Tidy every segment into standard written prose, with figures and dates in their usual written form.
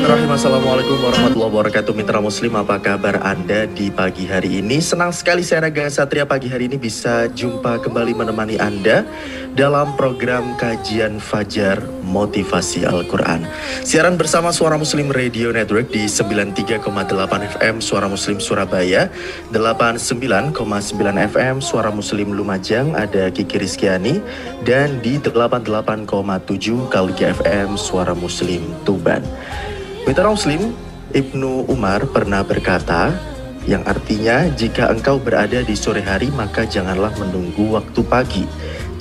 Bismillahirrahmanirrahim. Assalamualaikum warahmatullahi wabarakatuh. Mitra Muslim, apa kabar Anda di pagi hari ini? Senang sekali saya Raga Satria pagi hari ini bisa jumpa kembali menemani Anda dalam program kajian Fajar Motivasi Al-Quran. Siaran bersama Suara Muslim Radio Network di 93,8 FM Suara Muslim Surabaya, 89,9 FM Suara Muslim Lumajang, ada Kiki Rizkyani, dan di 88,7 Kalgi FM Suara Muslim Tuban. Mitra Muslim, Ibnu Umar pernah berkata, yang artinya jika engkau berada di sore hari maka janganlah menunggu waktu pagi.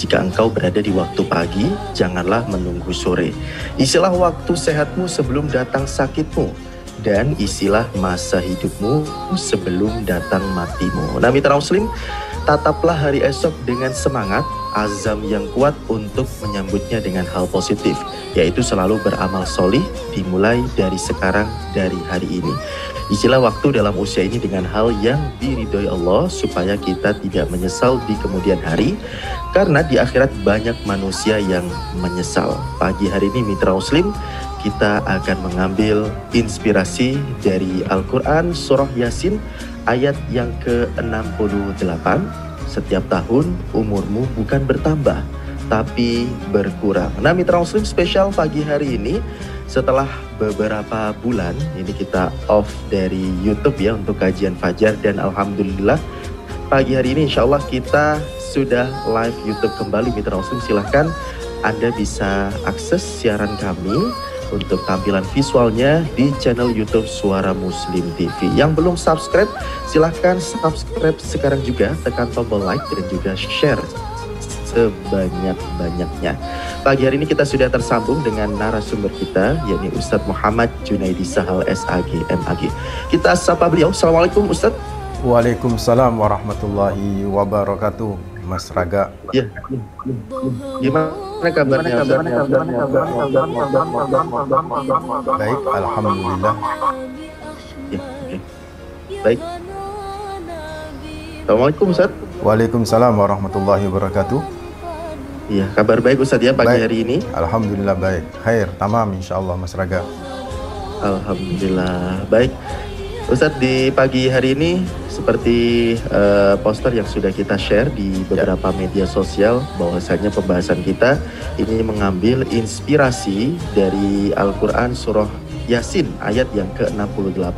Jika engkau berada di waktu pagi, janganlah menunggu sore. Isilah waktu sehatmu sebelum datang sakitmu, dan isilah masa hidupmu sebelum datang matimu. Nah Mitra Muslim, tataplah hari esok dengan semangat, azam yang kuat untuk menyambutnya dengan hal positif, yaitu selalu beramal solih dimulai dari sekarang, dari hari ini. Isilah waktu dalam usia ini dengan hal yang diridhoi Allah supaya kita tidak menyesal di kemudian hari, karena di akhirat banyak manusia yang menyesal. Pagi hari ini Mitra Muslim, kita akan mengambil inspirasi dari Al-Quran Surah Yasin ayat yang ke-68. Setiap tahun umurmu bukan bertambah tapi berkurang. Nah Mitra Muslim, spesial pagi hari ini setelah beberapa bulan ini kita off dari YouTube ya untuk kajian Fajar, dan alhamdulillah pagi hari ini insya Allah kita sudah live YouTube kembali. Mitra Muslim, silahkan Anda bisa akses siaran kami untuk tampilan visualnya di channel YouTube Suara Muslim TV. Yang belum subscribe, silahkan subscribe sekarang juga, tekan tombol like dan juga share sebanyak-banyaknya. Pagi hari ini kita sudah tersambung dengan narasumber kita, yakni Ustadz Muhammad Junaidi Sahal SAG MAG. Kita sapa beliau. Assalamualaikum Ustadz. Waalaikumsalam warahmatullahi wabarakatuh, Mas Raga. Ya, gimana kabarnya? Baik, alhamdulillah. Ya, oke. Baik. Assalamualaikum Ustadz. Waalaikumsalam warahmatullahi wabarakatuh. Iya, kabar baik Ustadz ya pagi Baik. hari ini. Alhamdulillah baik. Khair, tamam insyaallah Mas Raga. Alhamdulillah baik. Ustadz, di pagi hari ini seperti poster yang sudah kita share di beberapa media sosial, bahwasanya pembahasan kita ini mengambil inspirasi dari Al-Quran Surah Yasin ayat yang ke-68.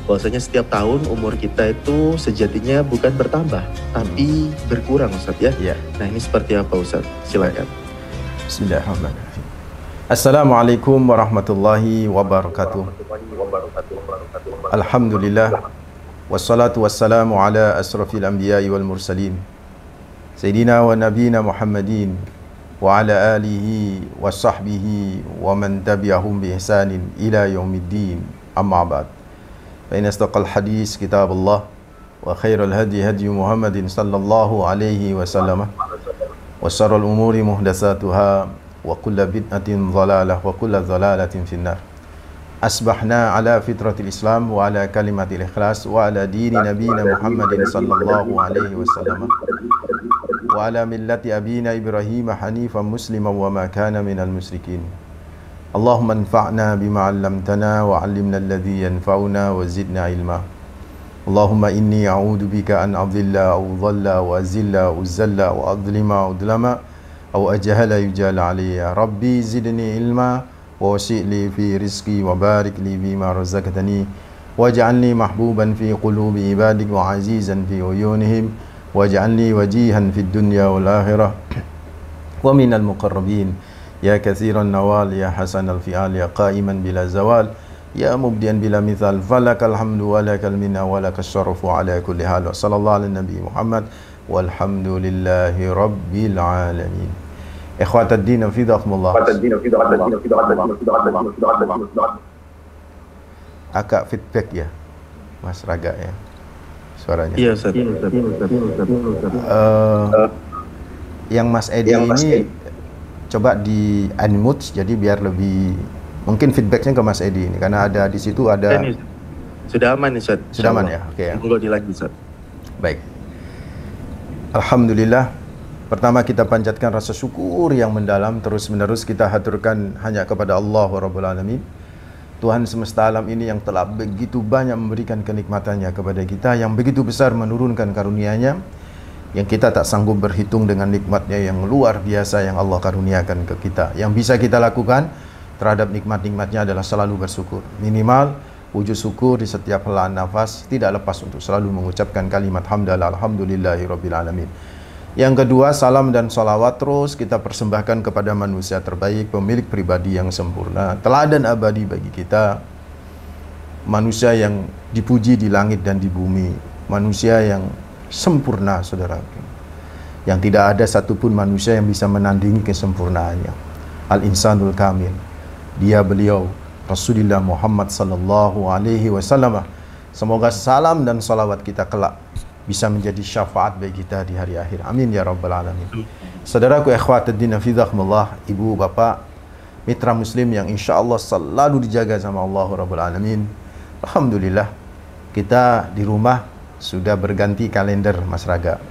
Bahwasanya setiap tahun umur kita itu sejatinya bukan bertambah tapi berkurang Ustadz ya. Nah ini seperti apa Ustadz? Silakan. Bismillahirrahmanirrahim. Assalamualaikum warahmatullahi wabarakatuh. Alhamdulillah, wassalatu wassalamu ala asrafil anbiya'i wal mursalin, Sayyidina wa nabina Muhammadin wa ala alihi wa sahbihi wa man tabi'ahum bi ihsanin ila yaumiddin, amma ba'd. Fa inna astaqal hadis kitab Allah wa khairal hadi hadi Muhammadin sallallahu alaihi wasallam, wa syarrul umuri muhdatsatuha wa kullu bid'atin dhalalah wa kullu dhalalatin finnar. Asbahna ala fitratil Islam wa ala kalimatil ikhlas wa ala dini nabiyina Muhammadin sallallahu alaihi wasallam wa ala millati abina Ibrahim hanifan musliman wa ma kana minal musyrikin. Allahumma anfa'na bima 'allamtana wa 'allimna alladhi yanfa'una wa zidna ilma. Allahumma inni a'udzu bika an adhilla aw dhalla wa azilla wa zalla wa adlima udlama aw ajhala yujala alayya. Rabbi zidni ilma wa wasi' fi rizqi wa barik li bima razaqtani waj'alni mahbuban fi qulubi ibadik wa azizan fi uyunihim waj'alni wajihan fid dunya wal akhirah wa minal muqarrabin ya katsiran nawal ya hasanal fi'al ya qa'iman bila zawal ya mubdian bila mithal falakal hamdu wa lakal minna wa lakas syarafu ala kulli hal. Wa sallallahu ala nabi Muhammad walhamdulillahi rabbil alamin. Ikhwatad din fidakumullah. Agak feedback ya Mas Raga ya suaranya. Iya Ustadz. Yang Mas Edi ini coba di unmute jadi biar lebih mungkin feedbacknya ke Mas Edi ini, karena ada di situ ada. Ini sudah aman nih Ustaz. Sudah aman ya. Oke ya. Tunggu di lagi Ustaz. Baik. Alhamdulillah. Pertama kita panjatkan rasa syukur yang mendalam, terus menerus kita haturkan hanya kepada Allah Rabbul Alamin Tuhan semesta alam ini yang telah begitu banyak memberikan kenikmatannya kepada kita, yang begitu besar menurunkan karunia-Nya, yang kita tak sanggup berhitung dengan nikmatnya yang luar biasa yang Allah karuniakan ke kita. Yang bisa kita lakukan terhadap nikmat-nikmatnya adalah selalu bersyukur. Minimal wujud syukur di setiap helaan nafas, tidak lepas untuk selalu mengucapkan kalimat hamdalah alhamdulillahirabbil alamin. Yang kedua, salam dan salawat terus kita persembahkan kepada manusia terbaik, pemilik pribadi yang sempurna, teladan abadi bagi kita, manusia yang dipuji di langit dan di bumi, manusia yang sempurna, saudaraku, yang tidak ada satupun manusia yang bisa menandingi kesempurnaannya. Al-insanul kamil, beliau Rasulullah Muhammad sallallahu alaihi wasallam. Semoga salam dan salawat kita kelak bisa menjadi syafaat bagi kita di hari akhir. Amin ya rabbal alamin. Saudaraku ikhwatuddin fillah, ibu bapak, mitra muslim yang insyaallah selalu dijaga sama Allah rabbul alamin. Alhamdulillah kita di rumah sudah berganti kalender Mas Raga.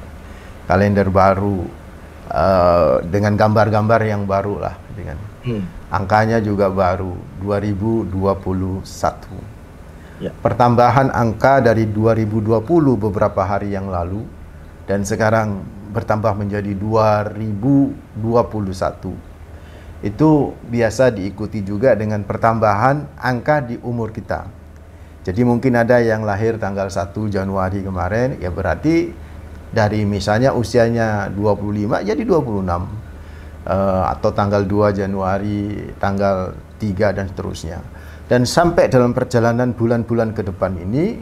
Kalender baru dengan gambar-gambar yang baru lah, dengan angkanya juga baru 2021. Ya. Pertambahan angka dari 2020 beberapa hari yang lalu dan sekarang bertambah menjadi 2021. Itu biasa diikuti juga dengan pertambahan angka di umur kita. Jadi mungkin ada yang lahir tanggal 1 Januari kemarin, ya berarti dari misalnya usianya 25 jadi 26. Atau tanggal 2 Januari, tanggal 3 dan seterusnya. Dan sampai dalam perjalanan bulan-bulan ke depan ini,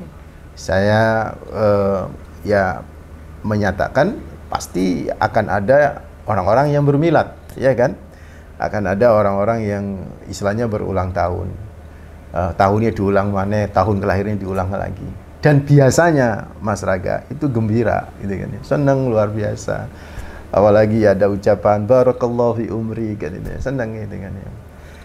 saya ya menyatakan pasti akan ada orang-orang yang bermilad, ya kan? Akan ada orang-orang yang istilahnya berulang tahun. Tahunnya diulang mana, tahun kelahirannya diulang lagi. Dan biasanya Mas Raga itu gembira, gitu kan? Senang luar biasa. Apalagi ada ucapan barakallahu fi umri, kan? Senang gitu kan ya.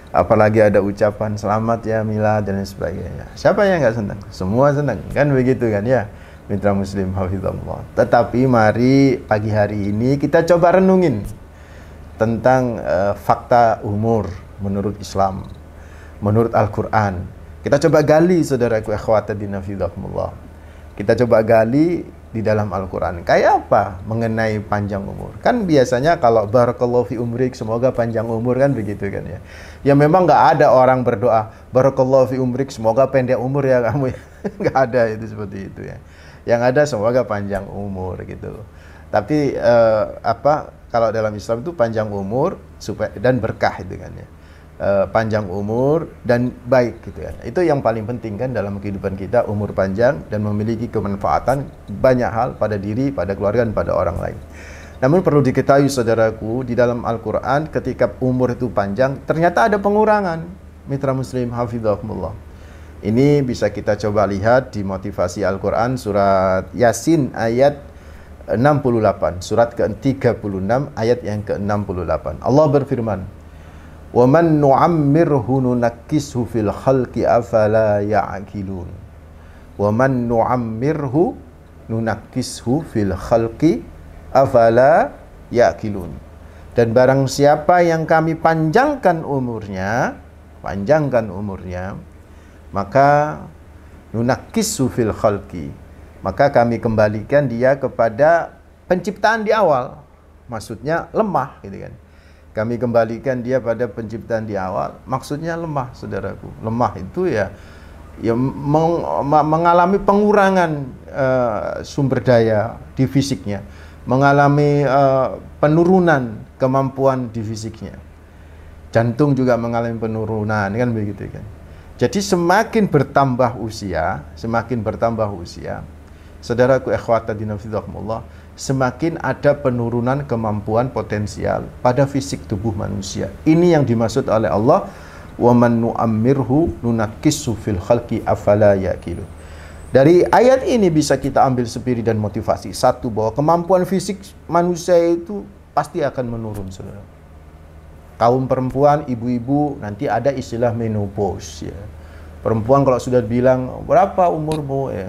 Apalagi ada ucapan selamat ya milad dan sebagainya. Siapa yang nggak senang? Semua senang, kan begitu kan ya, mitra muslim hafizallah. Tetapi mari pagi hari ini kita coba renungin tentang fakta umur menurut Islam, menurut Al-Quran. Kita coba gali, saudaraku ikhwatuddin fillah. Kita coba gali di dalam Al-Quran. Kayak apa mengenai panjang umur? Kan biasanya kalau barakallahu fi umrik, semoga panjang umur, kan begitu kan ya. Ya memang nggak ada orang berdoa barakallahu fi umrik, semoga pendek umur ya kamu. Nggak ada itu seperti itu ya. Yang ada semoga panjang umur gitu. Tapi kalau dalam Islam itu panjang umur supaya dan berkah itu kan ya. Panjang umur dan baik gitu ya. Itu yang paling penting kan dalam kehidupan kita, umur panjang dan memiliki kemanfaatan banyak hal pada diri, pada keluarga dan pada orang lain. Namun perlu diketahui saudaraku, di dalam Al-Quran ketika umur itu panjang ternyata ada pengurangan, mitra muslim hafizahumullah. Ini bisa kita coba lihat di motivasi Al-Quran surat Yasin ayat 68, surat ke-36 ayat yang ke-68. Allah berfirman, wa man nu'ammirhu nunakkishu fil khalqi afala ya'qilun. Wa man nu'ammirhu nunakkishu fil khalqi afala ya'qilun. Dan barang siapa yang kami panjangkan umurnya, maka nunakkishu fil khalqi, maka kami kembalikan dia kepada penciptaan di awal. Maksudnya lemah gitu kan. Kami kembalikan dia pada penciptaan di awal. Maksudnya lemah, saudaraku. Lemah itu ya mengalami pengurangan sumber daya di fisiknya, mengalami penurunan kemampuan di fisiknya. Jantung juga mengalami penurunan, kan begitu kan. Jadi semakin bertambah usia, saudaraku ikhwatuddin fillah, semakin ada penurunan kemampuan potensial pada fisik tubuh manusia. Ini yang dimaksud oleh Allah, wa man nu'ammirhu nunakkishu fil khalqi afala ya'qilun. Dari ayat ini bisa kita ambil spirit dan motivasi. Satu, bahwa kemampuan fisik manusia itu pasti akan menurun, saudara. Kaum perempuan, ibu-ibu, nanti ada istilah menopause ya. Perempuan kalau sudah bilang, berapa umurmu? Ya,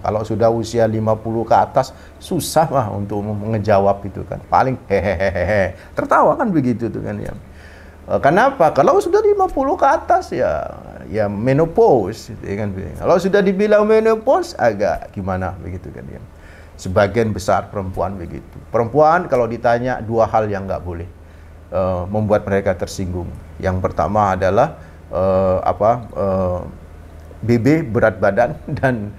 kalau sudah usia 50 ke atas, susah lah untuk ngejawab itu kan. Paling hehehehe. Tertawa kan begitu tuh kan ya. Kenapa? Kalau sudah 50 ke atas ya ya menopause, ya kan. Kalau sudah dibilang menopause agak gimana begitu kan ya. Sebagian besar perempuan begitu. Perempuan kalau ditanya dua hal yang nggak boleh membuat mereka tersinggung. Yang pertama adalah BB, berat badan, dan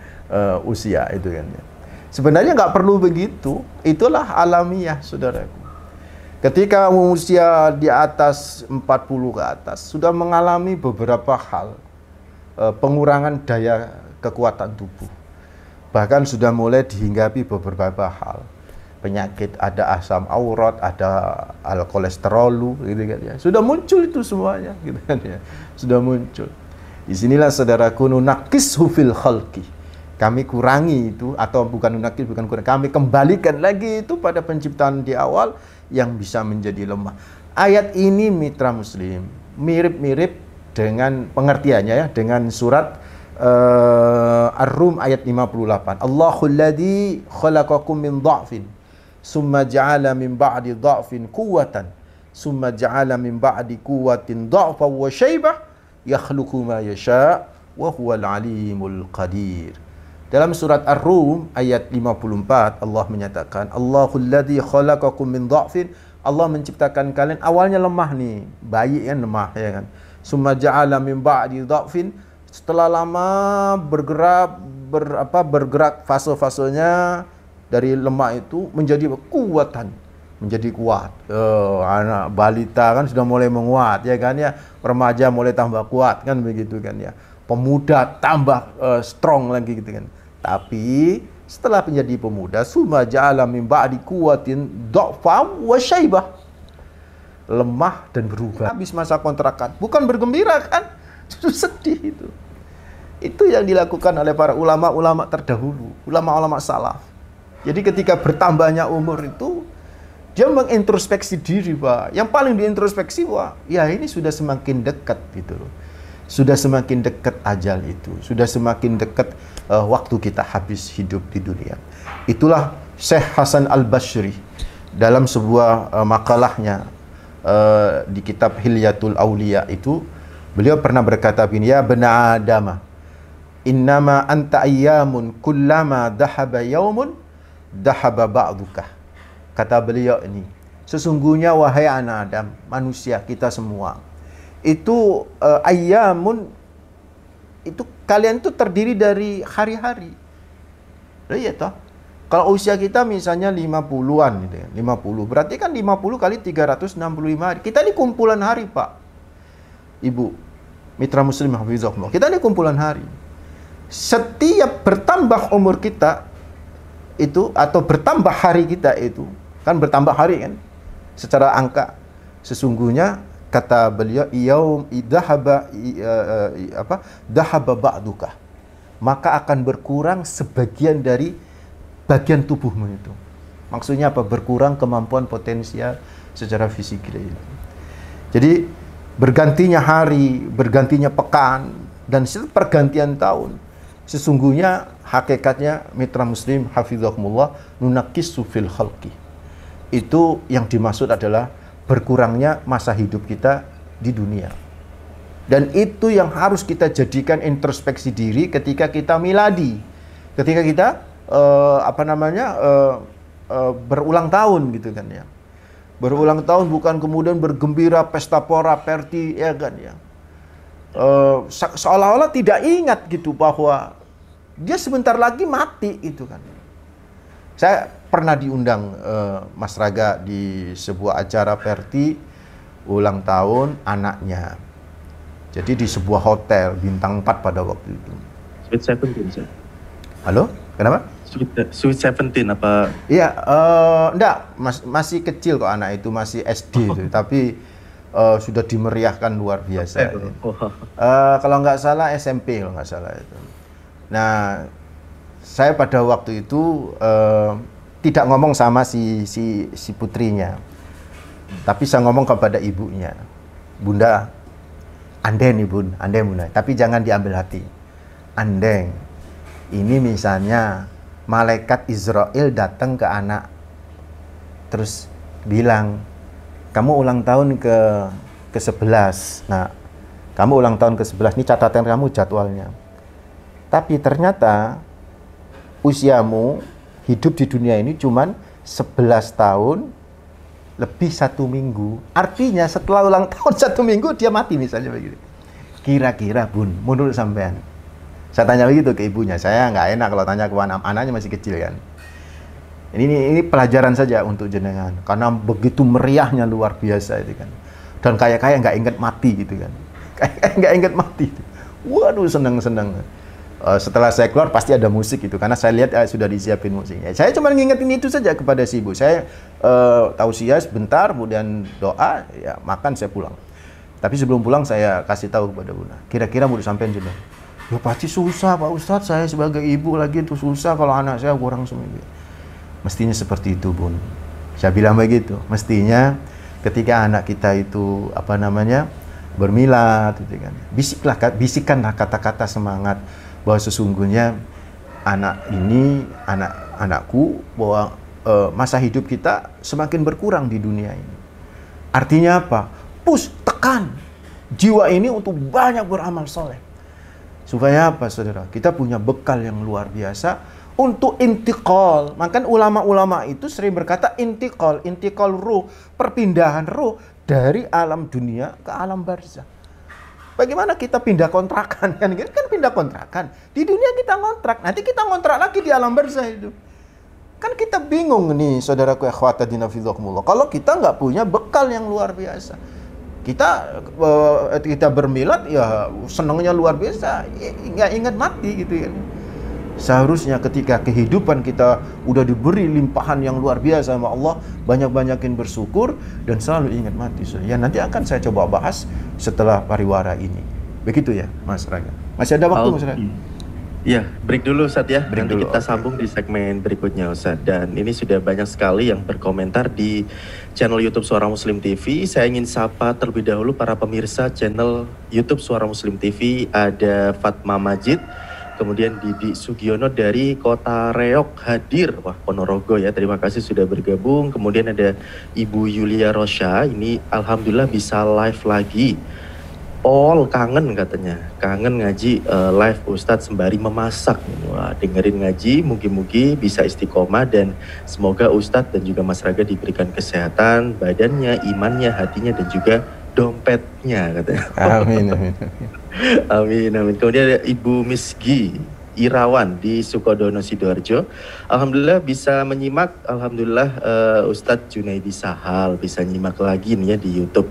usia itu kan ya. Sebenarnya nggak perlu begitu. Itulah alamiah, saudaraku. Ketika usia di atas 40 ke atas sudah mengalami beberapa hal pengurangan daya kekuatan tubuh. Bahkan sudah mulai dihinggapi beberapa hal. Penyakit, ada asam aurat, ada kolesterol gitu kan ya. Sudah muncul itu semuanya gitu kan ya. Sudah muncul. Disinilah saudaraku, nunakishu fil khalqi. Kami kurangi itu, atau bukan nunakis, bukan kurang. Kami kembalikan lagi itu pada penciptaan di awal yang bisa menjadi lemah. Ayat ini mitra muslim mirip-mirip dengan pengertiannya ya, dengan surat Ar-Rum ayat 58. Allahul ladzi khalaqakum min dha'fin summa ja'ala min ba'di dha'fin quwwatan summa ja'ala min ba'di quwwatin dha'fan wa syaibah yakhluqu ma yasha' wa huwal alimul qadir. Dalam surat Ar-Rum ayat 54 Allah menyatakan Allahul ladzi khalaqakum min dha'fin, Allah menciptakan kalian awalnya lemah nih, bayi kan lemah ya kan. Summa ja'ala min ba'di dha'fin, setelah lama bergerak fase-fasenya dari lemah itu menjadi kuatan, menjadi kuat. Anak balita kan sudah mulai menguat ya kan ya, remaja mulai tambah kuat kan begitu kan ya, pemuda tambah strong lagi gitu kan. Tapi setelah menjadi pemuda, summa ja'ala min ba'di quwwatin dha'fan wa syaibah, lemah dan berubah. Habis masa kontrakan, bukan bergembira kan? Sedih itu. Itu yang dilakukan oleh para ulama-ulama terdahulu, ulama-ulama salaf. Jadi ketika bertambahnya umur itu, dia mengintrospeksi diri, Pak. Yang paling diintrospeksi, wah, ya ini sudah semakin dekat gitu loh. Sudah semakin dekat ajal itu, sudah semakin dekat waktu kita habis hidup di dunia. Itulah Syekh Hasan Al-Basri dalam sebuah makalahnya di kitab Hilyatul Auliya itu, beliau pernah berkata begini, ya bena Adama, innama anta ayyamun kullama dahaba yaumun dahaba ba'duka. Kata beliau ini, sesungguhnya wahai anak Adam, manusia kita semua, itu ayyamun, itu kalian itu terdiri dari hari-hari. Iya toh? Kalau usia kita misalnya 50-an gitu ya, 50, berarti kan 50 kali 365 hari. Kita ini kumpulan hari, Pak. Ibu, mitra muslim hafizahullah. Kita ini kumpulan hari. Setiap bertambah umur kita itu, atau bertambah hari kita itu, kan bertambah hari kan, secara angka, sesungguhnya kata beliau, yaum dahaba ba'duka, maka akan berkurang sebagian dari bagian tubuhmu itu. Maksudnya apa? Berkurang kemampuan potensial secara fisik kita itu. Jadi bergantinya hari, bergantinya pekan, dan pergantian tahun, sesungguhnya hakikatnya mitra muslim hafizahumullah, nunakissu fil khalqi. Itu yang dimaksud adalah berkurangnya masa hidup kita di dunia. Dan itu yang harus kita jadikan introspeksi diri ketika kita miladi. Ketika kita berulang tahun gitu kan ya. Berulang tahun bukan kemudian bergembira pesta pora perti ya kan ya. Seolah-olah tidak ingat gitu bahwa dia sebentar lagi mati itu kan. Saya pernah diundang Mas Raga di sebuah acara perti ulang tahun anaknya. Jadi di sebuah hotel bintang 4 pada waktu itu. Sweet 17, Sir. Halo? Kenapa? Sweet 17 apa? Iya, enggak, masih kecil kok anak itu, masih SD itu, tapi sudah dimeriahkan luar biasa. Kalau nggak salah SMP kalau nggak salah itu. Nah, saya pada waktu itu tidak ngomong sama si putrinya, tapi saya ngomong kepada ibunya, Bunda, andeng nih bun, andeng bunda, tapi jangan diambil hati. Andeng, ini misalnya malaikat Israel datang ke anak, terus bilang, kamu ulang tahun ke 11. Nah, kamu ulang tahun ke-11, ini catatan kamu jadwalnya. Tapi ternyata usiamu hidup di dunia ini cuman 11 tahun lebih 1 minggu. Artinya setelah ulang tahun 1 minggu dia mati misalnya begitu. Kira-kira Bun, menurut sampean, saya tanya begitu ke ibunya. Saya nggak enak kalau tanya ke anaknya masih kecil kan. Ini pelajaran saja untuk jenengan, karena begitu meriahnya luar biasa itu kan. Dan kayak nggak ingat mati gitu kan. Kayak nggak ingat mati. Waduh, seneng-seneng. Setelah saya keluar pasti ada musik itu, karena saya lihat sudah disiapin musiknya. Saya cuma ngingetin itu saja kepada si ibu. Saya tausiah sebentar, kemudian doa, ya makan, saya pulang. Tapi sebelum pulang saya kasih tahu kepada Bunda, kira-kira mau disampaikan juga. Ya pasti susah Pak Ustadz, saya sebagai ibu lagi itu susah kalau anak saya kurang seminggu. Mestinya seperti itu Bun. Saya bilang begitu. Mestinya ketika anak kita itu bermilat, gitu kan, bisikkanlah kata-kata semangat bahwa sesungguhnya anakku bahwa masa hidup kita semakin berkurang di dunia ini. Artinya apa? Push, tekan jiwa ini untuk banyak beramal soleh. Supaya apa saudara? Kita punya bekal yang luar biasa untuk intikal. Maka ulama-ulama itu sering berkata intikal ruh, perpindahan ruh dari alam dunia ke alam barzah. Bagaimana kita pindah kontrakan kan pindah kontrakan. Di dunia kita ngontrak, nanti kita ngontrak lagi di alam barzah itu. Kan kita bingung nih saudaraku akhwata dinafidzakumullah. Kalau kita nggak punya bekal yang luar biasa. Kita bermilat ya senangnya luar biasa, nggak ingat mati gitu kan. Seharusnya ketika kehidupan kita udah diberi limpahan yang luar biasa sama Allah, banyak-banyakin bersyukur dan selalu ingat mati. Ya nanti akan saya coba bahas setelah pariwara ini. Begitu ya Mas Raga. Masih ada waktu Mas Raga? Ya, break dulu Ustadz ya. Break Nanti dulu, kita sambung di segmen berikutnya Ustadz. Dan ini sudah banyak sekali yang berkomentar di channel YouTube Suara Muslim TV. Saya ingin sapa terlebih dahulu para pemirsa channel YouTube Suara Muslim TV. Ada Fatma Majid, kemudian Didi Sugiono dari Kota Reok hadir. Wah, Ponorogo ya, terima kasih sudah bergabung. Kemudian ada Ibu Yulia Rosha, ini alhamdulillah bisa live lagi. Kangen katanya, kangen ngaji live Ustadz sembari memasak. Wah, dengerin ngaji, mugi-mugi bisa istiqomah dan semoga Ustadz dan juga Mas Raga diberikan kesehatan, badannya, imannya, hatinya dan juga dompetnya katanya. Amin, amin. Amin, amin. Kemudian ada Ibu Misgi Irawan di Sukodono Sidoarjo. Alhamdulillah bisa menyimak, alhamdulillah Ustadz Junaidi Sahal bisa nyimak lagi nih ya di YouTube.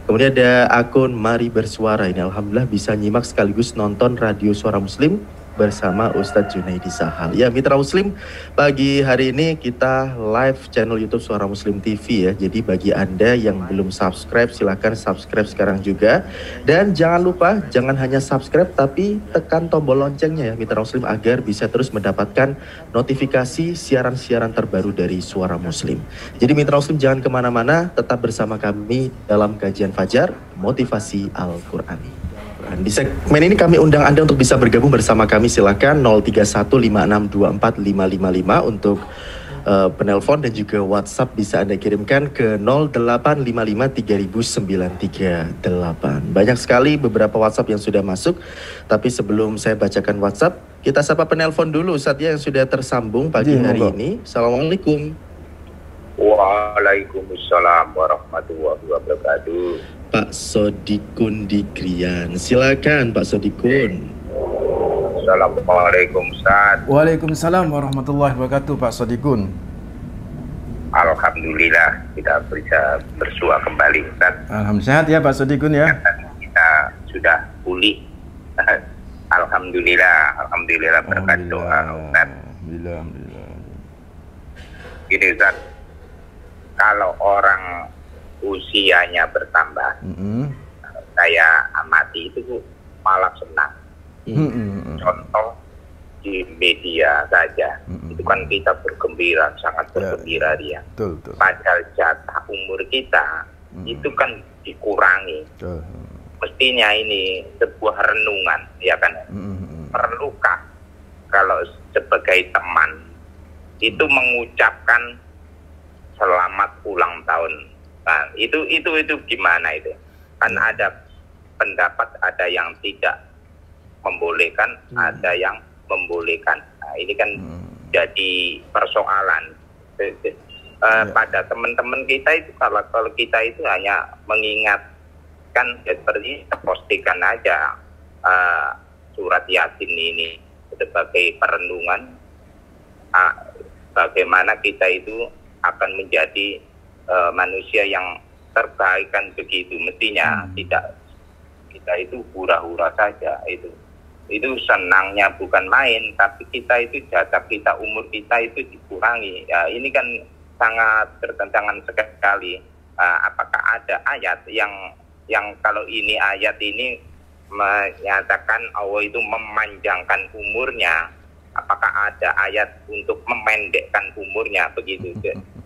Kemudian ada akun Mari Bersuara, ini alhamdulillah bisa nyimak sekaligus nonton Radio Suara Muslim bersama Ustadz Junaidi Sahal. Ya, Mitra Muslim, pagi hari ini kita live channel YouTube Suara Muslim TV ya. Jadi bagi Anda yang belum subscribe, silahkan subscribe sekarang juga. Dan jangan lupa, jangan hanya subscribe, tapi tekan tombol loncengnya ya Mitra Muslim agar bisa terus mendapatkan notifikasi siaran-siaran terbaru dari Suara Muslim. Jadi Mitra Muslim jangan kemana-mana, tetap bersama kami dalam kajian Fajar Motivasi Al-Qur'ani. Di segmen ini kami undang Anda untuk bisa bergabung bersama kami. Silakan 0315624555 untuk penelpon dan juga WhatsApp bisa Anda kirimkan ke 0855300938. Banyak sekali beberapa WhatsApp yang sudah masuk, tapi sebelum saya bacakan WhatsApp, kita sapa penelpon dulu Ustadz ya yang sudah tersambung pagi hari ini. Assalamualaikum. Waalaikumsalam warahmatullahi wabarakatuh. Pak Sodikun di Krian. Silakan Pak Sodikun. Assalamualaikum Ustaz. Waalaikumsalam warahmatullahi wabarakatuh Pak Sodikun. Alhamdulillah kita bisa bersua kembali Ustaz. Alhamdulillah sehat ya Pak Sodikun ya. Kita sudah pulih. Alhamdulillah berkat doa Ustaz. Alhamdulillah. Ini Ustaz, kalau orang usianya bertambah, saya amati itu malah senang. Contoh di media saja, itu kan kita bergembira, sangat bergembira dia. Betul. Padahal jatah umur kita itu kan dikurangi. Mestinya ini sebuah renungan, ya kan? Perlukah kalau sebagai teman itu mengucapkan selamat ulang tahun? Nah, itu gimana itu? Kan ada pendapat ada yang tidak membolehkan, ada yang membolehkan. Nah, ini kan jadi persoalan. Pada teman-teman kita itu, kalau kita itu hanya mengingatkan seperti postingan aja surat Yasin ini sebagai perenungan bagaimana kita itu akan menjadi manusia yang terbaik kan begitu. Mestinya tidak kita itu hura-hura saja, itu senangnya bukan main, tapi kita itu jatah kita, umur kita itu dikurangi. Ya, ini kan sangat bertentangan sekali. Apakah ada ayat yang kalau ini ayat ini menyatakan Allah itu memanjangkan umurnya, apakah ada ayat untuk memendekkan umurnya begitu?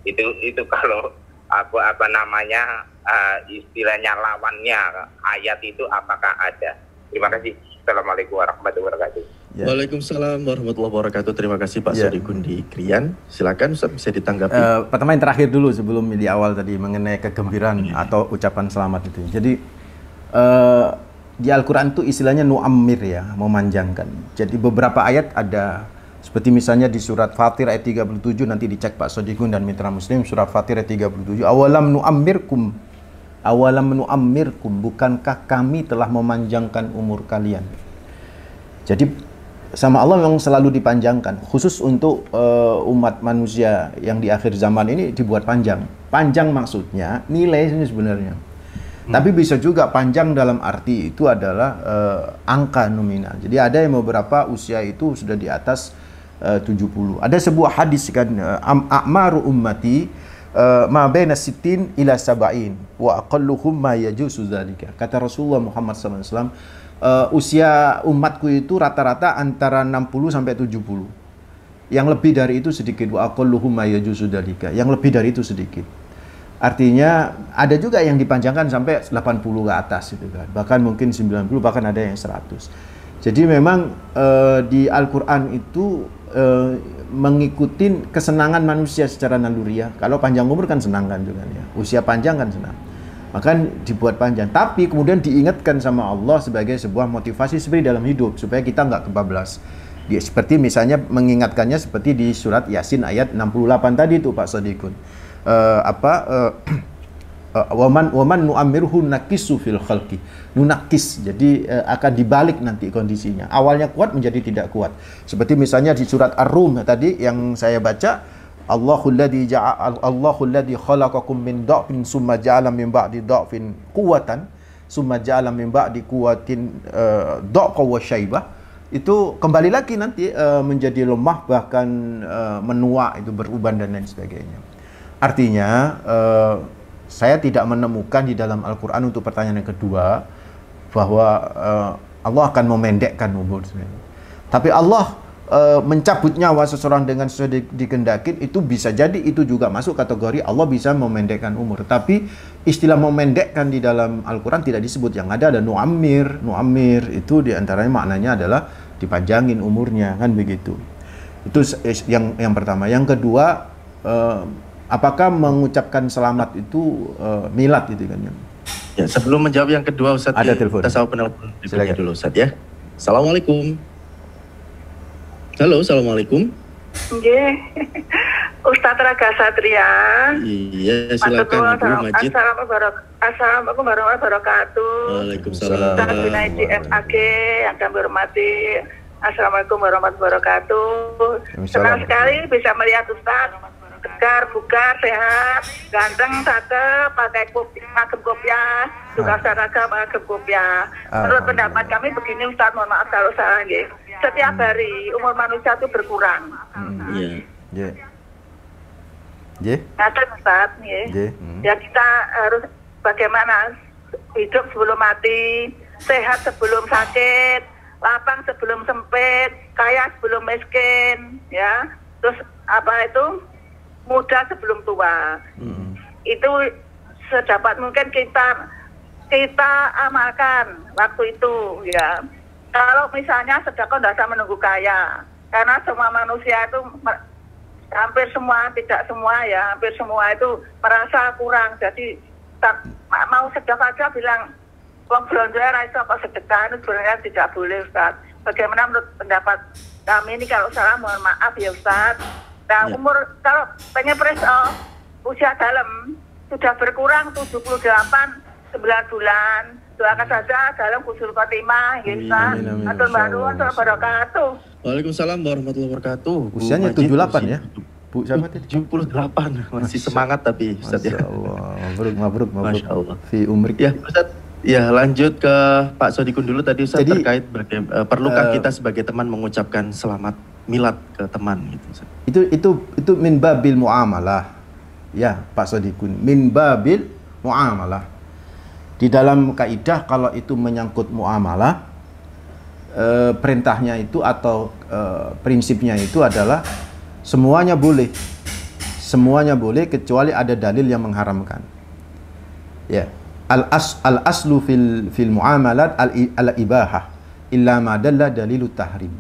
Itu kalau apa namanya istilahnya lawannya ayat itu apakah ada? Terima kasih. Assalamualaikum warahmatullahi wabarakatuh. Ya. Waalaikumsalam warahmatullahi wabarakatuh. Terima kasih Pak Sodikun di Krian. Silakan Ustaz, bisa ditanggapi. Pertama yang terakhir dulu sebelum di awal tadi mengenai kegembiraan atau ucapan selamat itu. Jadi di Al-Quran itu istilahnya nu'ammir ya, memanjangkan. Jadi beberapa ayat ada seperti misalnya di surat Fatir ayat 37, nanti dicek Pak Sodikun dan Mitra Muslim, surat Fatir ayat 37, awalam nu'ammirkum, bukankah kami telah memanjangkan umur kalian. Jadi sama Allah memang selalu dipanjangkan, khusus untuk umat manusia yang di akhir zaman ini dibuat panjang. Panjang maksudnya nilai ini sebenarnya. Tapi bisa juga panjang dalam arti itu adalah angka nominal. Jadi ada yang beberapa usia itu sudah di atas 70. Ada sebuah hadis kan, a'maru ummati ma baina sittin ila sab'in wa aqalluhum ma yajuzu dzalika. Kata Rasulullah Muhammad SAW, usia umatku itu rata-rata antara 60 sampai 70. Yang lebih dari itu sedikit, wa aqalluhum ma yajuzu dzalika. Yang lebih dari itu sedikit. Artinya ada juga yang dipanjangkan sampai 80 ke atas gitu kan. Bahkan mungkin 90, bahkan ada yang 100. Jadi memang di Al-Qur'an itu mengikuti kesenangan manusia secara naluriah. Kalau panjang umur kan senang kan juga ya. Usia panjang kan senang. Maka dibuat panjang. Tapi kemudian diingatkan sama Allah sebagai sebuah motivasi seperti dalam hidup supaya kita nggak kebablas. Seperti misalnya mengingatkannya seperti di surat Yasin ayat 68 tadi itu Pak Sodikun. Waman nu'amirhu nakisu fil khalqi, nunakis, jadi akan dibalik nanti kondisinya, awalnya kuat menjadi tidak kuat, seperti misalnya di surat Ar-Rum tadi yang saya baca, Allahul ladzi khalaqakum min dha'fin summa ja'ala min ba'di dha'fin quwwatan summa ja'ala min ba'di quwwatin dha'fa wa syaibah, itu kembali lagi nanti menjadi lemah bahkan menua, itu beruban dan lain sebagainya. Artinya saya tidak menemukan di dalam Al-Quran untuk pertanyaan yang kedua bahwa Allah akan memendekkan umur. Tapi Allah mencabut nyawa seseorang dengan sesuai dikehendakin, itu bisa jadi itu juga masuk kategori Allah bisa memendekkan umur. Tapi istilah memendekkan di dalam Al-Quran tidak disebut. Yang ada nu'ammir. Nu'ammir itu diantaranya maknanya adalah dipanjangin umurnya, kan begitu. Itu yang pertama. Yang kedua, apakah mengucapkan selamat itu milad gitu kan? Ya, sebelum menjawab yang kedua Ustaz, ada telepon. Kita sama penelpon dulu Ustaz ya. Assalamualaikum. Halo, assalamualaikum. Nggih. Ustaz Raga Satria. Iya, silakan Bu Majid. Assalamualaikum warahmatullahi wabarakatuh. Waalaikumsalam. Ustaz Junaidi MAG yang kami hormati. Assalamualaikum warahmatullahi wabarakatuh. Senang sekali bisa melihat Ustaz tegar, bugar, sehat, ganteng, cakep, pakai ngagem kopiah, juga olahraga ngagem kopiah. Menurut pendapat kami begini Ustaz, mohon maaf kalau salah nggih. Setiap hari umur manusia itu berkurang. Iya. Ngaten Ustaz nggih. Ya kita harus bagaimana hidup sebelum mati, sehat sebelum sakit, lapang sebelum sempit, kaya sebelum miskin, ya. Terus apa itu? Muda sebelum tua. Itu sedapat mungkin kita amalkan waktu itu ya. Kalau misalnya sedekah tidak usah menunggu kaya, karena semua manusia itu hampir semua, tidak semua ya, hampir semua itu merasa kurang. Jadi mau sedekah aja bilang Wong belanja ra iso kok sedekah itu sebenarnya tidak boleh Ustaz. Bagaimana menurut pendapat kami ini? Kalau salah mohon maaf ya Ustaz. Nah, umur kalau pengen usia dalam sudah berkurang 78 9 bulan. Doakan saja dalam Husnul Khotimah ya Ustaz. Atur baru wa barakatuh. Waalaikumsalam warahmatullahi wabarakatuh. Usianya 78 ya? Bu siapa tadi? 78. Masih semangat tapi Ustaz ya. Masya Allah. Mabruk. Masya Allah. Fi umrik. Ya Ustaz. Ya lanjut ke Pak Sodikun dulu tadi Ustaz. Jadi, terkait perlukah kita sebagai teman mengucapkan selamat milad ke teman gitu Ustaz. Itu min babil muamalah. Ya Pak Sodikun, min babil muamalah. Di dalam kaidah kalau itu menyangkut muamalah, perintahnya itu atau prinsipnya itu adalah semuanya boleh kecuali ada dalil yang mengharamkan. Ya, al aslu fil muamalat al ibahah illa ma dalla dalilut tahrim.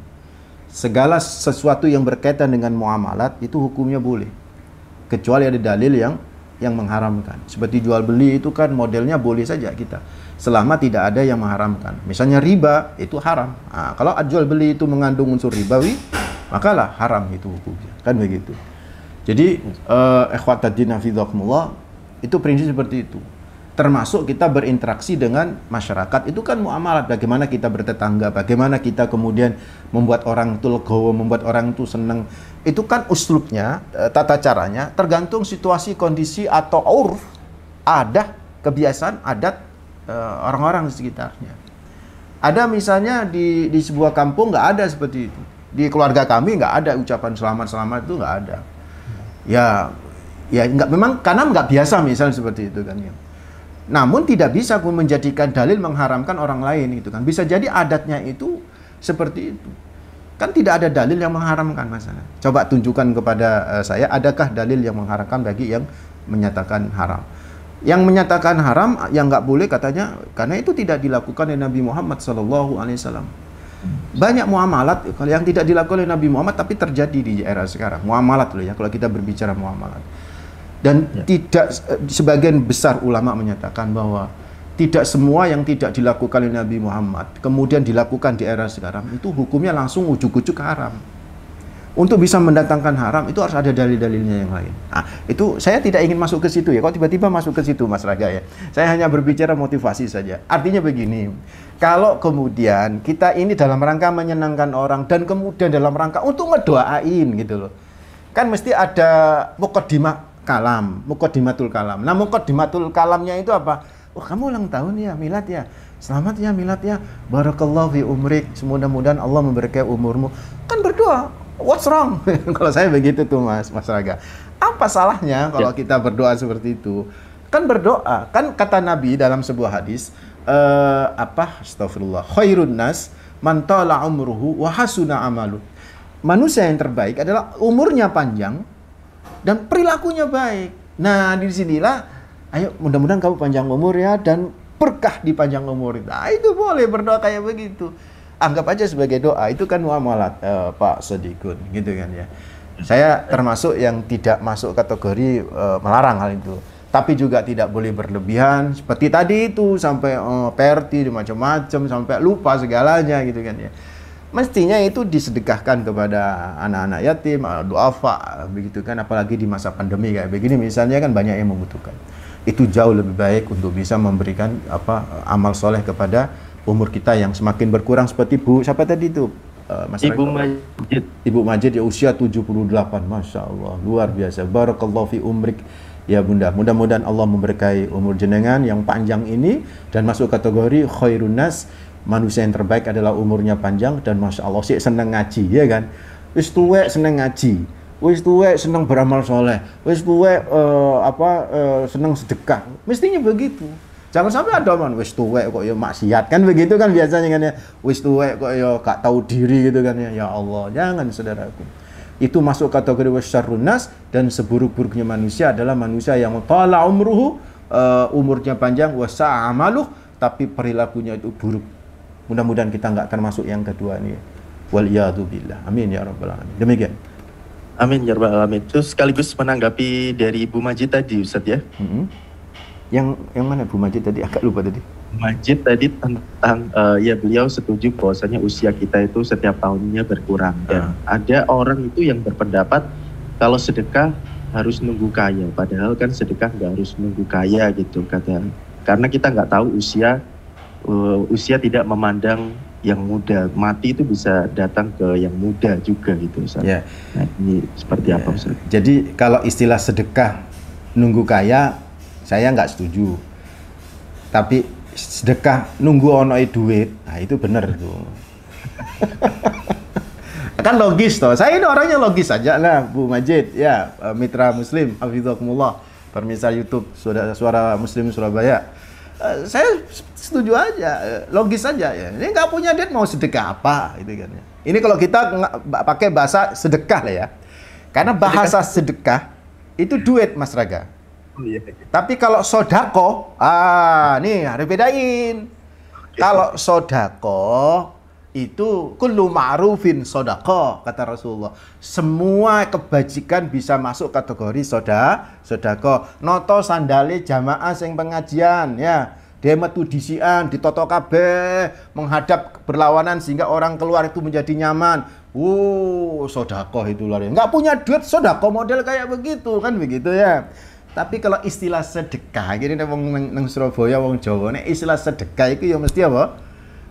Segala sesuatu yang berkaitan dengan muamalat itu hukumnya boleh kecuali ada dalil yang mengharamkan. Seperti jual beli itu kan modelnya boleh saja kita selama tidak ada yang mengharamkan. Misalnya riba itu haram. Nah, kalau jual beli itu mengandung unsur ribawi, makalah haram itu hukumnya. Kan begitu. Jadi ikhwataddin hafizakumullah, itu prinsip seperti itu. Termasuk kita berinteraksi dengan masyarakat itu kan muamalat. Bagaimana kita bertetangga, bagaimana kita kemudian membuat orang itu legowo, membuat orang itu senang. Itu kan uslubnya, tata caranya tergantung situasi, kondisi atau urf, adat, kebiasaan, adat orang-orang di sekitarnya. Ada misalnya di sebuah kampung nggak ada seperti itu. Di keluarga kami nggak ada ucapan selamat itu nggak ada. Ya nggak, memang karena nggak biasa misalnya seperti itu kan ya. Namun tidak bisa menjadikan dalil mengharamkan orang lain itu kan. Bisa jadi adatnya itu seperti itu. Kan tidak ada dalil yang mengharamkan masalah. Coba tunjukkan kepada saya, adakah dalil yang mengharamkan bagi yang menyatakan haram. Yang menyatakan haram, yang nggak boleh katanya, karena itu tidak dilakukan oleh Nabi Muhammad SAW. Banyak muamalat yang tidak dilakukan oleh Nabi Muhammad tapi terjadi di era sekarang. Muamalat loh ya, kalau kita berbicara muamalat. Dan tidak, sebagian besar ulama menyatakan bahwa tidak semua yang tidak dilakukan oleh Nabi Muhammad kemudian dilakukan di era sekarang itu hukumnya langsung ujuk-ujuk haram. Untuk bisa mendatangkan haram itu harus ada dalil-dalilnya yang lain. Nah, itu saya tidak ingin masuk ke situ ya. Kok tiba-tiba masuk ke situ Mas Raga ya. Saya hanya berbicara motivasi saja. Artinya begini, kalau kemudian kita ini dalam rangka menyenangkan orang dan kemudian dalam rangka untuk ngedoain gitu loh. Kan mesti ada muqaddimatul kalam. Nah, muqaddimatul kalamnya itu apa? Oh, kamu ulang tahun ya, milad ya. Selamat ya milad ya. Barakallahu fi umrik. Semoga-mudahan Allah memberkahi umurmu. Kan berdoa. What's wrong? Kalau saya begitu tuh Mas Raga. Apa salahnya kalau kita berdoa seperti itu? Kan berdoa. Kan kata Nabi dalam sebuah hadis, astagfirullah. Khairun nas man tala umruhu wa hasuna amalu. Manusia yang terbaik adalah umurnya panjang dan perilakunya baik. Nah, di sinilah, ayo mudah-mudahan kamu panjang umur ya dan berkah di panjang umur. Nah, itu boleh berdoa kayak begitu. Anggap aja sebagai doa. Itu kan muamalat Pak Sodikun, gitu kan ya. Saya termasuk yang tidak masuk kategori melarang hal itu. Tapi juga tidak boleh berlebihan. Seperti tadi itu sampai perti macam-macam sampai lupa segalanya gitu kan ya. Mestinya itu disedekahkan kepada anak-anak yatim, duafa, begitu kan, apalagi di masa pandemi kayak begini misalnya kan banyak yang membutuhkan. Itu jauh lebih baik untuk bisa memberikan amal soleh kepada umur kita yang semakin berkurang seperti siapa tadi itu? Ibu Majid ya usia 78, Masya Allah, luar biasa. Barakallahu fi umrik ya Bunda. Mudah-mudahan Allah memberkahi umur jenengan yang panjang ini dan masuk kategori khairun nas. Manusia yang terbaik adalah umurnya panjang dan Masya Allah sih senang ngaji ya kan. Wis tuwek senang ngaji, wis tuwek senang beramal soleh, wis tuwek senang sedekah. Mestinya begitu. Jangan sampai ada man wis tuwek kok ya maksiat kan begitu kan biasanya kan ya. Wis tuwek kok ya gak tahu diri gitu kan ya. Ya Allah, jangan saudaraku. Itu masuk kategori wasyarrun nas dan seburuk-buruknya manusia adalah manusia yang tala umruhu, umurnya panjang, wasa amaluh, tapi perilakunya itu buruk. Mudah-mudahan kita nggak termasuk yang kedua ini. Waliyadu billah. Amin ya rabbal alamin. Demikian. Amin ya rabbal alamin. Terus sekaligus menanggapi dari Ibu Majid tadi Ustaz ya. Yang mana Bu Majid tadi? Agak lupa tadi. Majid tadi tentang ya beliau setuju bahwasanya usia kita itu setiap tahunnya berkurang. Dan ada orang itu yang berpendapat kalau sedekah harus nunggu kaya, padahal kan sedekah nggak harus nunggu kaya gitu kata. Karena kita nggak tahu usia tidak memandang yang muda, mati itu bisa datang ke yang muda juga gitu Ustaz. Ya. Nah, ini seperti apa Ustaz? Jadi kalau istilah sedekah nunggu kaya, saya nggak setuju. Tapi sedekah nunggu onoi duit, nah itu bener tuh. Kan logis toh. Saya ini orangnya logis aja lah, Bu Majid. Ya, mitra Muslim, hafizakumullah, pemirsa YouTube Suara Muslim Surabaya. Saya setuju aja, logis aja ya. Ini nggak punya duit mau sedekah apa, gitu kan ya. Ini kalau kita pakai bahasa sedekah lah ya. Karena bahasa sedekah itu duit, Mas Raga. Tapi kalau sodako, nih harus bedain. Kalau sodako itu kullu ma'rufin sodako, kata Rasulullah. Semua kebajikan bisa masuk kategori sodako. Noto sandale jamaah sing pengajian, ya. Dia metu disian, ditoto kabeh, menghadap berlawanan sehingga orang keluar itu menjadi nyaman. Sodako itu luar biasa. Nggak punya duit sodako model kayak begitu, kan begitu ya. Tapi kalau istilah sedekah, gini nang Surabaya, wong Jawa, nek istilah sedekah itu ya mesti apa?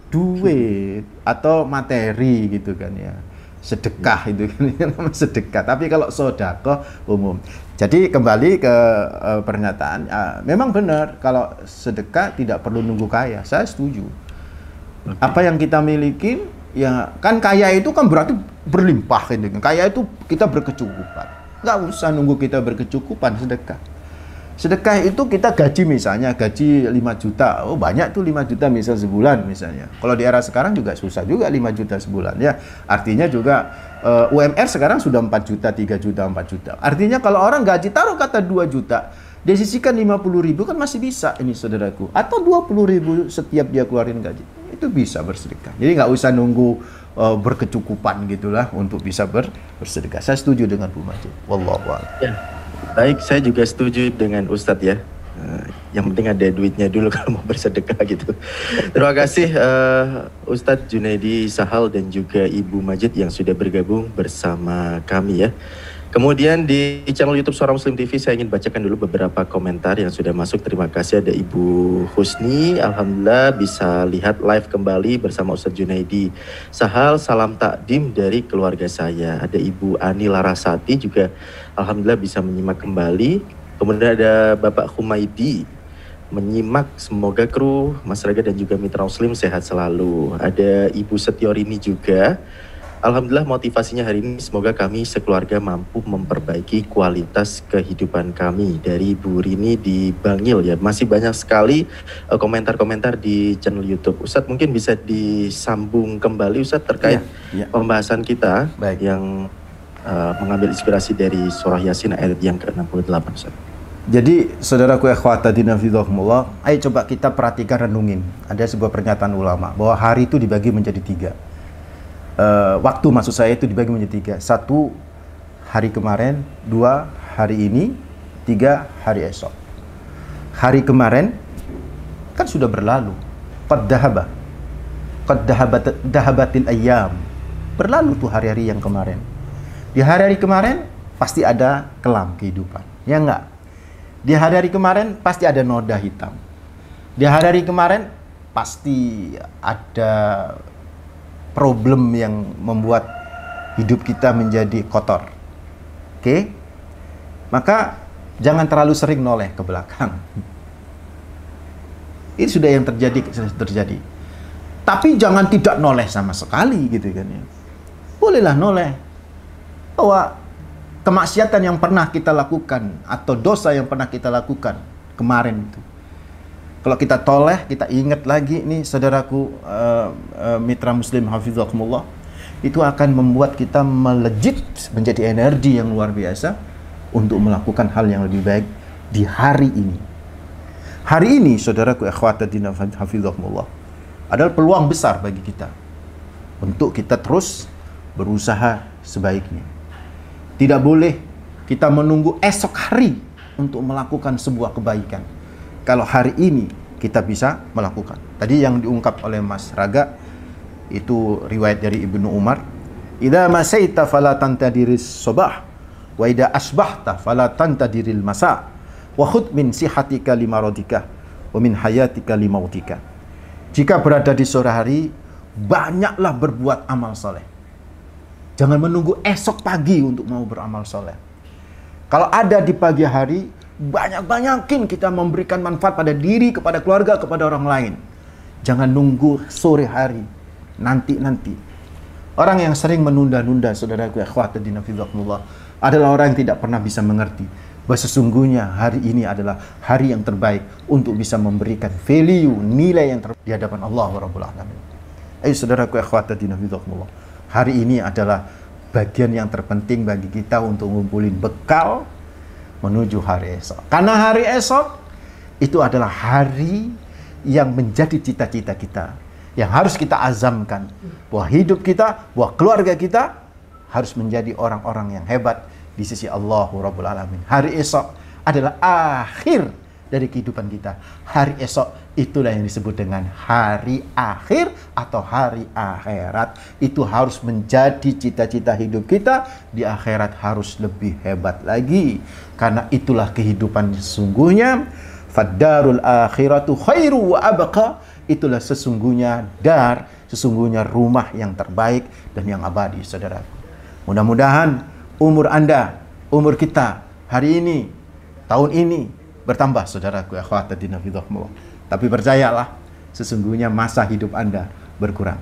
Duit atau materi gitu kan ya. Sedekah itu kan namanya sedekah. Tapi kalau sedekah umum. Jadi kembali ke pernyataan, memang benar kalau sedekah tidak perlu nunggu kaya. Saya setuju. Apa yang kita miliki, ya kan kaya itu kan berarti berlimpah gitu kan. Kaya itu kita berkecukupan. Nggak usah nunggu kita berkecukupan sedekah. Sedekah itu kita gaji misalnya, gaji 5 juta. Oh banyak tuh 5 juta misal sebulan misalnya. Kalau di era sekarang juga susah juga 5 juta sebulan ya. Artinya juga UMR sekarang sudah 4 juta, 3 juta, 4 juta. Artinya kalau orang gaji taruh kata 2 juta, dia sisihkan 50.000 kan masih bisa ini saudaraku. Atau 20.000 setiap dia keluarin gaji. Itu bisa bersedekah. Jadi nggak usah nunggu berkecukupan gitulah untuk bisa bersedekah. Saya setuju dengan Bu Majid. Wallahu a'lam. Ya. Baik, saya juga setuju dengan Ustadz ya. Yang penting ada duitnya dulu kalau mau bersedekah gitu. Terima kasih Ustadz Junaidi Sahal dan juga Ibu Majid yang sudah bergabung bersama kami ya. Kemudian di channel YouTube Suara Muslim TV saya ingin bacakan dulu beberapa komentar yang sudah masuk. Terima kasih ada Ibu Husni, alhamdulillah bisa lihat live kembali bersama Ustadz Junaidi Sahal. Salam takdim dari keluarga saya. Ada Ibu Ani Larasati juga alhamdulillah bisa menyimak kembali. Kemudian ada Bapak Humaidi menyimak, semoga kru Mas Raga dan juga mitra Muslim sehat selalu. Ada Ibu Setiorini juga. Alhamdulillah motivasinya hari ini semoga kami sekeluarga mampu memperbaiki kualitas kehidupan kami. Dari Bu Rini di Bangil ya. Masih banyak sekali komentar-komentar di channel YouTube. Ustadz mungkin bisa disambung kembali Ustadz terkait pembahasan kita yang mengambil inspirasi dari surah Yasin ayat yang ke-68 Ustadz. Jadi saudaraku ikhwatadina fidhakumullah, ayo coba kita perhatikan, renungin. Ada sebuah pernyataan ulama bahwa hari itu dibagi menjadi 3. Waktu maksud saya itu dibagi menjadi 3. 1 hari kemarin, 2 hari ini, 3 hari esok. Hari kemarin kan sudah berlalu. Qad dahabatil ayyam. Berlalu tuh hari-hari yang kemarin. Di hari-hari kemarin pasti ada kelam kehidupan. Ya enggak? Di hari-hari kemarin pasti ada noda hitam. Di hari-hari kemarin pasti ada problem yang membuat hidup kita menjadi kotor. Oke? Maka jangan terlalu sering noleh ke belakang. Ini sudah yang terjadi. Tapi jangan tidak noleh sama sekali gitu kan ya. Bolehlah noleh. Bahwa kemaksiatan yang pernah kita lakukan atau dosa yang pernah kita lakukan kemarin itu, kalau kita toleh, kita ingat lagi nih saudaraku mitra Muslim hafizakumullah, itu akan membuat kita melejit menjadi energi yang luar biasa untuk melakukan hal yang lebih baik di hari ini. Hari ini saudaraku ikhwatadina hafizakumullah adalah peluang besar bagi kita untuk kita terus berusaha sebaiknya. Tidak boleh kita menunggu esok hari untuk melakukan sebuah kebaikan. Kalau hari ini kita bisa melakukan. Tadi yang diungkap oleh Mas Raga itu riwayat dari Ibnu Umar, idza masaita fala tantadiris sabah wa idza asbahta fala tantadiril masa wa khudh min sihatika limaradika wa min hayatika limautika. Jika berada di sore hari, banyaklah berbuat amal soleh. Jangan menunggu esok pagi untuk mau beramal soleh. Kalau ada di pagi hari, banyak-banyakin kita memberikan manfaat pada diri, kepada keluarga, kepada orang lain. Jangan nunggu sore hari, nanti. Orang yang sering menunda-nunda, saudaraku akhwatuddin fillah, adalah orang yang tidak pernah bisa mengerti bahwa sesungguhnya hari ini adalah hari yang terbaik untuk bisa memberikan value, nilai yang terbaik di hadapan Allah Rabbul Alamin. Ayo saudaraku akhwatuddin fillah, hari ini adalah bagian yang terpenting bagi kita untuk ngumpulin bekal menuju hari esok. Karena hari esok itu adalah hari yang menjadi cita-cita kita, yang harus kita azamkan bahwa hidup kita, bahwa keluarga kita harus menjadi orang-orang yang hebat di sisi Allah Rabbul Alamin. Hari esok adalah akhir dari kehidupan kita. Hari esok itulah yang disebut dengan hari akhir atau hari akhirat. Itu harus menjadi cita-cita hidup kita. Di akhirat harus lebih hebat lagi, karena itulah kehidupan sesungguhnya. Faddarul akhiratu khairu wa abqa. Itulah sesungguhnya sesungguhnya rumah yang terbaik dan yang abadi, saudara. Mudah-mudahan umur Anda, umur kita hari ini, tahun ini bertambah, saudaraku akhwatuddin fillah. Tapi percayalah, sesungguhnya masa hidup Anda berkurang.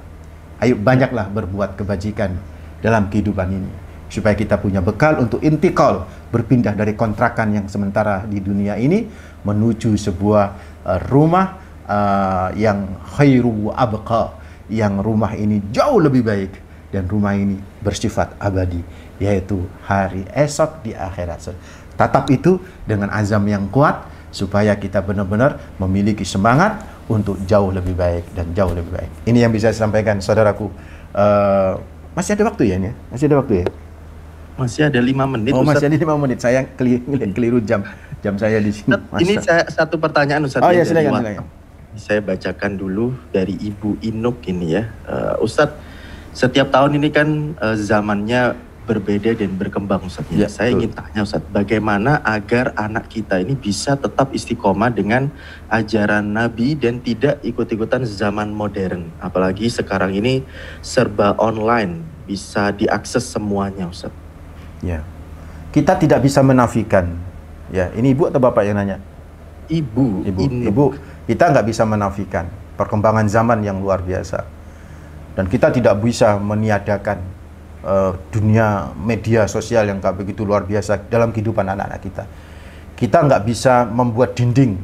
Ayo banyaklah berbuat kebajikan dalam kehidupan ini, supaya kita punya bekal untuk intikal, berpindah dari kontrakan yang sementara di dunia ini menuju sebuah rumah yang khairu wa abqa, yang rumah ini jauh lebih baik dan rumah ini bersifat abadi, yaitu hari esok di akhirat. Tatap itu dengan azam yang kuat supaya kita benar-benar memiliki semangat untuk jauh lebih baik dan jauh lebih baik. Ini yang bisa saya sampaikan, saudaraku. Masih ada waktu ya ini? Masih ada waktu ya? Masih ada 5 menit. Oh, Ustaz. Masih ada 5 menit. Saya keliru jam saya di sini. Ini satu pertanyaan, Ustaz. Oh ya, silakan. Saya bacakan dulu dari Ibu Inuk ini ya. Ustaz, setiap tahun ini kan zamannya berbeda dan berkembang, Ustaz. Ya, saya ingin tanya, Ustaz, bagaimana agar anak kita ini bisa tetap istiqomah dengan ajaran Nabi dan tidak ikut-ikutan zaman modern, apalagi sekarang ini serba online, bisa diakses semuanya, Ustaz. Ya, kita tidak bisa menafikan. Ya, ini ibu atau bapak yang nanya? Ibu. Kita nggak bisa menafikan perkembangan zaman yang luar biasa, dan kita tidak bisa meniadakan dunia media sosial yang gak begitu luar biasa dalam kehidupan anak-anak kita. Kita nggak bisa membuat dinding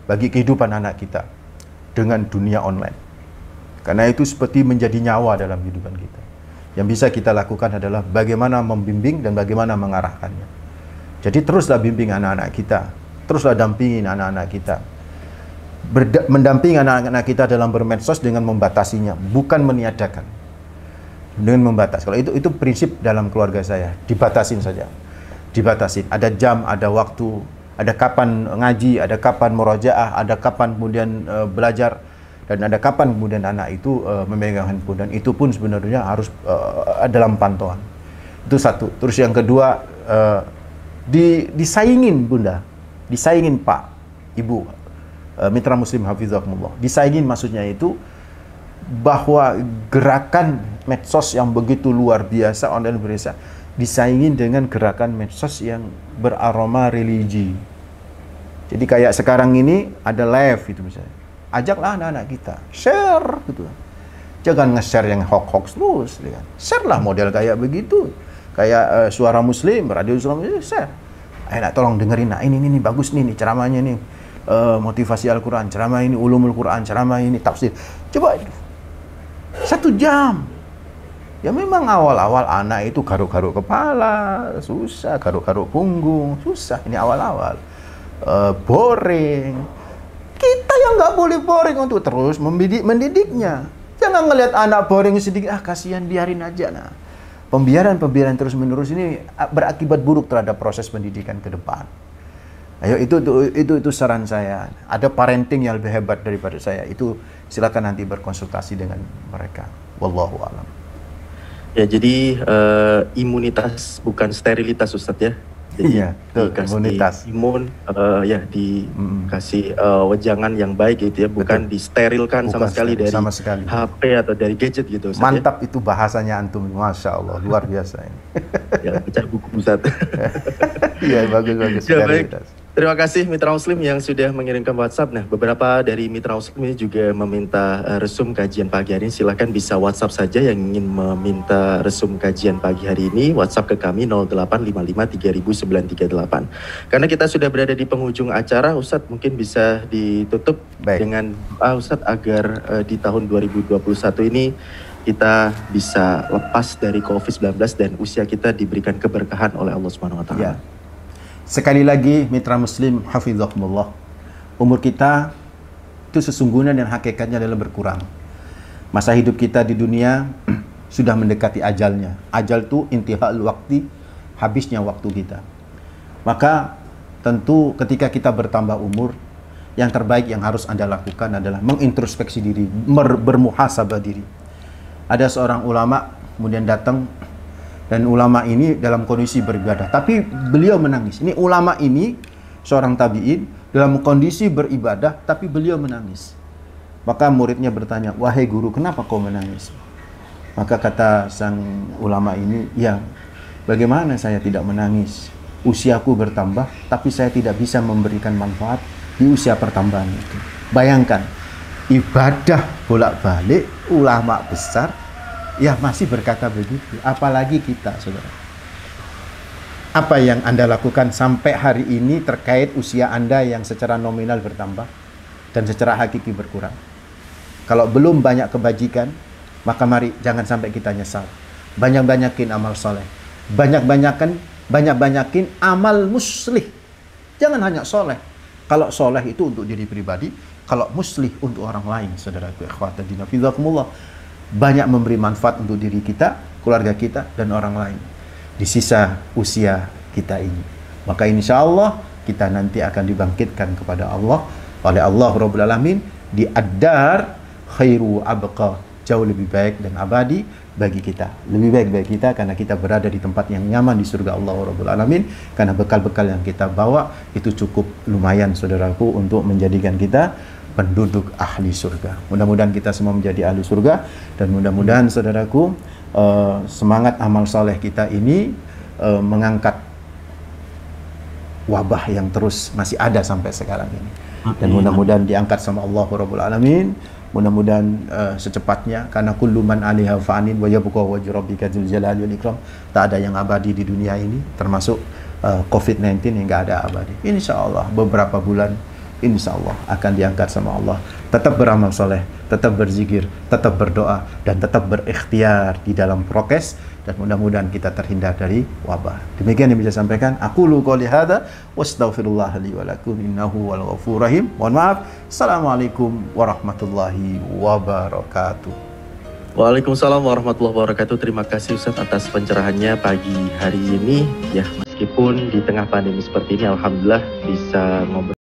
bagi kehidupan anak kita dengan dunia online, karena itu seperti menjadi nyawa dalam kehidupan kita. Yang bisa kita lakukan adalah bagaimana membimbing dan bagaimana mengarahkannya. Jadi teruslah bimbing anak-anak kita, teruslah dampingin anak-anak kita, mendampingi anak-anak kita dalam bermedsos dengan membatasinya, bukan meniadakan. Dengan membatasi. Kalau itu prinsip dalam keluarga saya, dibatasin saja. Dibatasin. Ada jam, ada waktu, ada kapan ngaji, ada kapan murojaah, ada kapan kemudian belajar, dan ada kapan kemudian anak itu memegang handphone, dan itu pun sebenarnya harus dalam pantauan. Itu satu. Terus yang kedua, disaingin Bunda, disaingin Pak, Ibu, mitra muslim hafizakumullah. Disaingin maksudnya itu bahwa gerakan medsos yang begitu luar biasa online berisa disaingin dengan gerakan medsos yang beraroma religi. Jadi kayak sekarang ini ada live itu misalnya, ajaklah anak-anak kita share gitu. Jangan nge-share yang hoax terus, ya. Share lah model kayak begitu, kayak Suara Muslim, Radio Islam, share. Ayo tolong dengerin, nah ini bagus nih ceramahnya nih, motivasi Al-Quran, ceramah ini ulumul Quran, ceramah ini tafsir. Coba 1 jam. Ya memang awal-awal anak itu garuk-garuk kepala, susah, garuk-garuk punggung, susah. Ini awal-awal. Boring. Kita yang nggak boleh boring untuk terus mendidiknya. Jangan ngelihat anak boring sedikit, kasihan, biarin aja. Nah, pembiaran terus-menerus ini berakibat buruk terhadap proses pendidikan ke depan. Ayo itu saran saya. Ada parenting yang lebih hebat daripada saya. Itu silakan nanti berkonsultasi dengan mereka. Wallahu a'lam. Ya, jadi imunitas bukan sterilitas Ustadz ya. Jadi Iya, imunitas. Imun ya dikasih wejangan yang baik gitu ya, bukan disterilkan sama sekali dari HP atau dari gadget gitu Ustadz. Mantap ya? Itu bahasanya antum, masya Allah, luar biasa ini. Ya, pecah buku Ustadz. Iya, bagus. Ya, baik. Terima kasih Mitra Muslim yang sudah mengirimkan WhatsApp. Nah, beberapa dari Mitra Muslim ini juga meminta resum kajian pagi hari ini. Silahkan bisa WhatsApp saja yang ingin meminta resum kajian pagi hari ini. WhatsApp ke kami 0855300938. Karena kita sudah berada di penghujung acara, Ustadz mungkin bisa ditutup dengan Ustadz agar di tahun 2021 ini kita bisa lepas dari COVID-19 dan usia kita diberikan keberkahan oleh Allah Subhanahu wa taala. Ya. Sekali lagi mitra muslim hafizakumullah, umur kita itu sesungguhnya dan hakikatnya adalah berkurang. Masa hidup kita di dunia sudah mendekati ajalnya. Ajal itu intihal waktu, habisnya waktu kita. Maka tentu ketika kita bertambah umur, yang terbaik yang harus Anda lakukan adalah mengintrospeksi diri, bermuhasabah diri. Ada seorang ulama kemudian datang, dan ulama ini dalam kondisi beribadah, tapi beliau menangis. Ini ulama ini, seorang tabi'in, dalam kondisi beribadah, tapi beliau menangis. Maka muridnya bertanya, wahai guru, kenapa kau menangis? Maka kata sang ulama ini, ya, bagaimana saya tidak menangis? Usiaku bertambah, tapi saya tidak bisa memberikan manfaat di usia pertambahan itu. Bayangkan, ibadah bolak-balik, ulama besar, ya masih berkata begitu, apalagi kita, saudara. Apa yang Anda lakukan sampai hari ini terkait usia Anda yang secara nominal bertambah dan secara hakiki berkurang? Kalau belum banyak kebajikan, maka mari jangan sampai kita nyesal. Banyak-banyakin amal soleh, banyak-banyakin amal muslih. Jangan hanya soleh. Kalau soleh itu untuk diri pribadi, kalau muslih untuk orang lain, saudaraku ikhwata dina fizakumullah. Banyak memberi manfaat untuk diri kita, keluarga kita, dan orang lain di sisa usia kita ini. Maka insya Allah kita nanti akan dibangkitkan kepada Allah oleh Allah Rabbul Alamin di ad-dar khairu abqa, jauh lebih baik dan abadi bagi kita. Lebih baik bagi kita karena kita berada di tempat yang nyaman di surga Allah Rabbul Alamin, karena bekal-bekal yang kita bawa itu cukup lumayan, saudaraku, untuk menjadikan kita penduduk ahli surga. Mudah-mudahan kita semua menjadi ahli surga, dan mudah-mudahan saudaraku semangat amal soleh kita ini mengangkat wabah yang terus masih ada sampai sekarang ini, dan mudah-mudahan diangkat sama Allah Rabbul Alamin. Mudah-mudahan secepatnya, karena kullu man 'alaiha fanin wa yabqa wajhu rabbika dzul jalali wal ikram. Tak ada yang abadi di dunia ini, termasuk COVID-19 yang enggak ada abadi. Insyaallah beberapa bulan insya Allah akan diangkat sama Allah. Tetap beramal soleh, tetap berzikir, tetap berdoa, dan tetap berikhtiar di dalam prokes, dan mudah-mudahan kita terhindar dari wabah. Demikian yang bisa sampaikan. Aqulu qouli hadza wastaghfirullah li wa lakum innahu wal ghafurur rahim. Mohon maaf. Assalamualaikum warahmatullahi wabarakatuh. Waalaikumsalam warahmatullahi wabarakatuh. Terima kasih Ustadz atas pencerahannya pagi hari ini. Ya, meskipun di tengah pandemi seperti ini, alhamdulillah bisa ngobrol